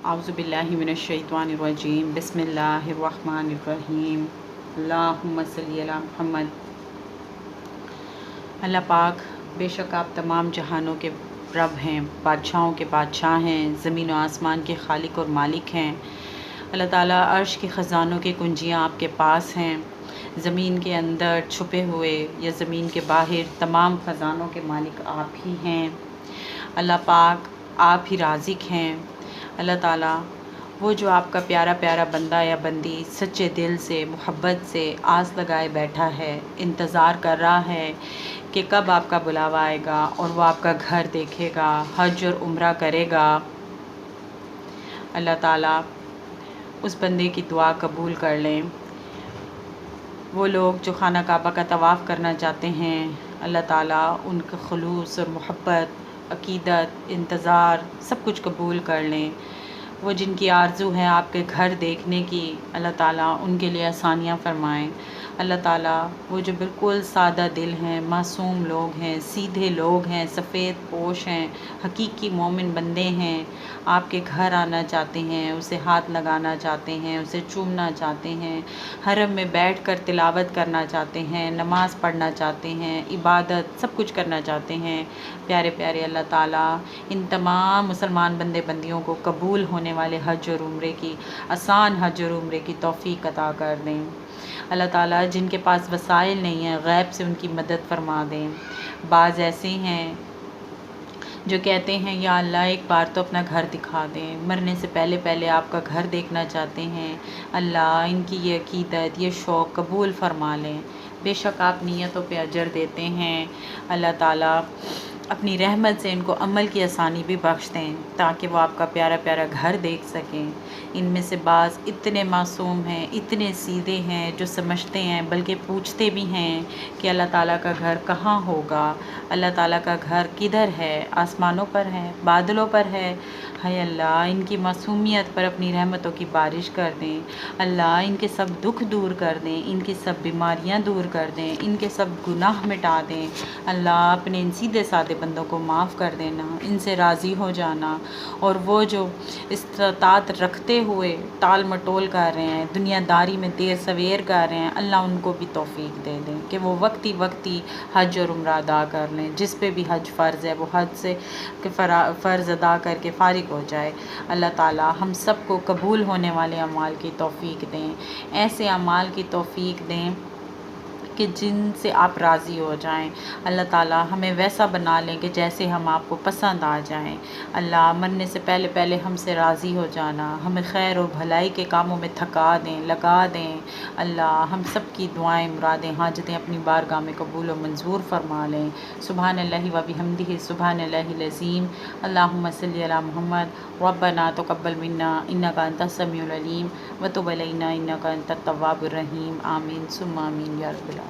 اعوذ باللہ من الشیطان الرجیم بسم اللہ الرحمن الرحیم اللہم صلی علی محمد۔ اللہ پاک، بے شک آپ تمام جہانوں کے رب ہیں، بادشاہوں کے بادشاہ ہیں، زمین و آسمان کے خالق اور مالک ہیں۔ اللہ تعالیٰ عرش کے خزانوں کی کنجیاں آپ کے پاس ہیں، زمین کے اندر چھپے ہوئے یا زمین کے باہر تمام خزانوں کے مالک آپ ہی ہیں۔ اللہ پاک آپ ہی رازق ہیں۔ اللہ تعالیٰ وہ جو آپ کا پیارا پیارا بندہ یا بندی سچے دل سے محبت سے آس لگائے بیٹھا ہے، انتظار کر رہا ہے کہ کب آپ کا بلاوا آئے گا اور وہ آپ کا گھر دیکھے گا، حج اور عمرہ کرے گا۔ اللہ تعالیٰ اس بندے کی دعا قبول کر لیں۔ وہ لوگ جو خانہ کعبہ کا طواف کرنا چاہتے ہیں، اللہ تعالیٰ ان کا خلوص اور محبت، عقیدت، انتظار سب کچھ قبول کر لیں۔ وہ جن کی آرزو ہے آپ کے گھر دیکھنے کی، اللہ تعالیٰ ان کے لیے آسانیاں فرمائیں۔ اللہ تعالیٰ وہ جو بالکل سادہ دل ہیں، معصوم لوگ ہیں، سیدھے لوگ ہیں، سفید پوش ہیں، حقیقی مومن بندے ہیں، آپ کے گھر آنا چاہتے ہیں، اسے ہاتھ لگانا چاہتے ہیں، اسے چومنا چاہتے ہیں، حرم میں بیٹھ کر تلاوت کرنا چاہتے ہیں، نماز پڑھنا چاہتے ہیں، عبادت سب کچھ کرنا چاہتے ہیں، پیارے پیارے اللہ تعالیٰ ان تمام مسلمان بندے بندیوں کو قبول ہونے والے حج اور عمرے کی آسان حج اور عمرے کی توفیق عطا کر دیں۔ اللہ تعالیٰ جن کے پاس وسائل نہیں ہیں، غیب سے ان کی مدد فرما دیں۔ بعض ایسے ہیں جو کہتے ہیں یا اللہ ایک بار تو اپنا گھر دکھا دیں، مرنے سے پہلے پہلے آپ کا گھر دیکھنا چاہتے ہیں۔ اللہ ان کی یہ عقیدت، یہ شوق قبول فرما لیں۔ بے شک آپ نیتوں پہ اجر دیتے ہیں۔ اللہ تعالیٰ اپنی رحمت سے ان کو عمل کی آسانی بھی بخش دیں تاکہ وہ آپ کا پیارا پیارا گھر دیکھ سکیں۔ ان میں سے بعض اتنے معصوم ہیں، اتنے سیدھے ہیں جو سمجھتے ہیں بلکہ پوچھتے بھی ہیں کہ اللہ تعالیٰ کا گھر کہاں ہوگا، اللہ تعالیٰ کا گھر کدھر ہے، آسمانوں پر ہے، بادلوں پر ہے۔ ہے اللہ ان کی معصومیت پر اپنی رحمتوں کی بارش کر دیں۔ اللہ ان کے سب دکھ دور کر دیں، ان کی سب بیماریاں دور کر دیں، ان کے سب گناہ مٹا دیں۔ اللہ اپنے ان سیدھے سادے بندوں کو معاف کر دینا، ان سے راضی ہو جانا، اور وہ جو استطاعت رکھتے ہوئے ٹال مٹول کر رہے ہیں، دنیا داری میں دیر سویر کر رہے ہیں، اللہ ان کو بھی توفیق دے دیں کہ وہ وقتی وقتی حج اور عمرہ ادا کر لیں۔ جس پہ بھی حج فرض ہے وہ حج سے فرض ادا کر کے فارغ ہو جائے۔ اللہ تعالیٰ ہم سب کو قبول ہونے والے اعمال کی توفیق دیں، ایسے اعمال کی توفیق دیں کہ جن سے آپ راضی ہو جائیں۔ اللہ تعالیٰ ہمیں ویسا بنا لیں کہ جیسے ہم آپ کو پسند آ جائیں۔ اللہ مرنے سے پہلے پہلے ہم سے راضی ہو جانا، ہمیں خیر و بھلائی کے کاموں میں تھکا دیں، لگا دیں۔ اللہ ہم سب کی دعائیں، مرادیں، حاجتیں اپنی بارگاہ میں قبول و منظور فرما لیں۔ سبحان اللہ و بحمدہ، سبحان اللہ العظیم۔ اللہم صلی علی محمد۔ ربنا تقبل منا انک انت السمیع العلیم وتب علینا انک انت التواب الرحیم۔ آمین ثم آمین یا رب العالمین۔